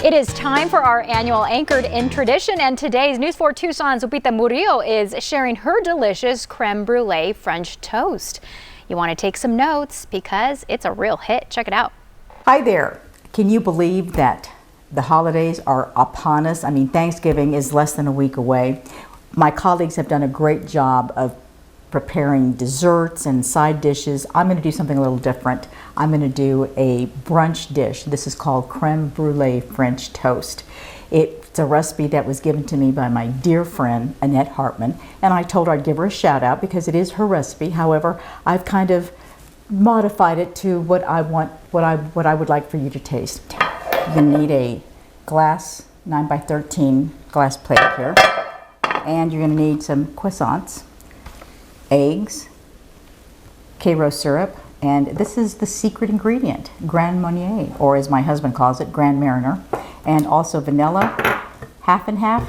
It is time for our annual Anchored in Tradition, and today's News 4 Tucson's Lupita Murillo is sharing her delicious creme brulee French toast. You want to take some notes because it's a real hit. Check it out. Hi there. Can you believe that the holidays are upon us? I mean, Thanksgiving is less than a week away. My colleagues have done a great job of preparing desserts and side dishes. I'm going to do something a little different. I'm going to do a brunch dish. This is called creme brulee French toast. It's a recipe that was given to me by my dear friend Annette Hartman, and I told her I'd give her a shout out because it is her recipe. However, I've kind of modified it to what I want, what I would like for you to taste. You're going to need a glass 9x13 glass plate here, and you're going to need some croissants, eggs, Karo syrup, and this is the secret ingredient, Grand Marnier, or as my husband calls it, Grand Marnier, and also vanilla, half and half,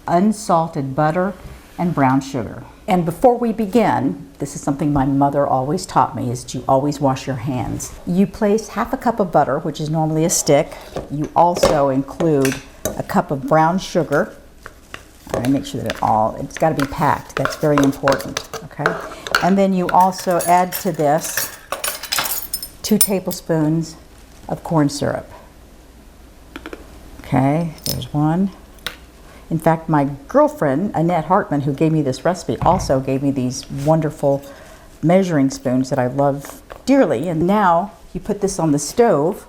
unsalted butter, and brown sugar. And before we begin, this is something my mother always taught me, is you always wash your hands. You place half a cup of butter, which is normally a stick. You also include a cup of brown sugar. I make sure that it's got to be packed. That's very important, okay? And then you also add to this 2 tablespoons of corn syrup. Okay, there's one. In fact, my girlfriend, Annette Hartman, who gave me this recipe, also gave me these wonderful measuring spoons that I love dearly. And now you put this on the stove,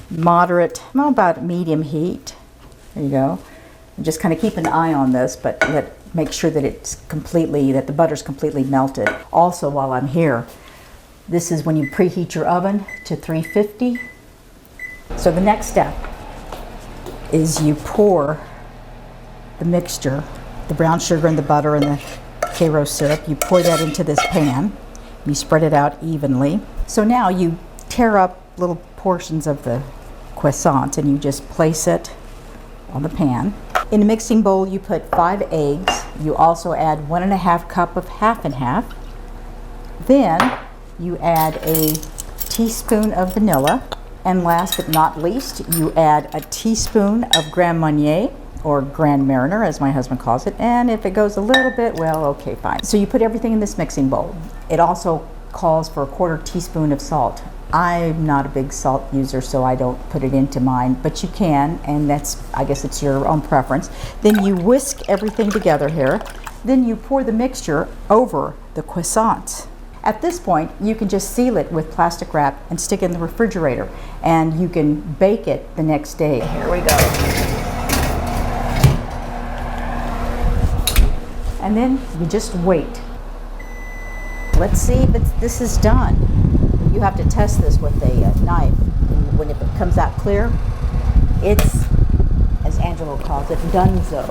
moderate, well, about medium heat. There you go. And just kind of keep an eye on this, but make sure that that the butter's completely melted. Also, while I'm here, this is when you preheat your oven to 350. So the next step is you pour the mixture, the brown sugar and the butter and the Karo syrup, you pour that into this pan. You spread it out evenly. So now you tear up little portions of the croissant and you just place it on the pan. In a mixing bowl, you put 5 eggs. You also add 1½ cup of half and half. Then you add a teaspoon of vanilla. And last but not least, you add a teaspoon of Grand Marnier, or Grand Marnier, as my husband calls it. And if it goes a little bit, well, okay, fine. So you put everything in this mixing bowl. It also calls for a 1/4 teaspoon of salt. I'm not a big salt user, so I don't put it into mine, but you can, and I guess it's your own preference. Then you whisk everything together here. Then you pour the mixture over the croissants. At this point, you can just seal it with plastic wrap and stick it in the refrigerator, and you can bake it the next day. Here we go. And then you just wait. Let's see if this is done. You have to test this with a knife. And when it comes out clear, it's, as Angelo calls it, donezo.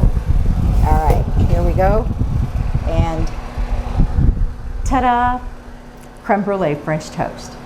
All right, here we go. And ta-da! Creme brulee French toast.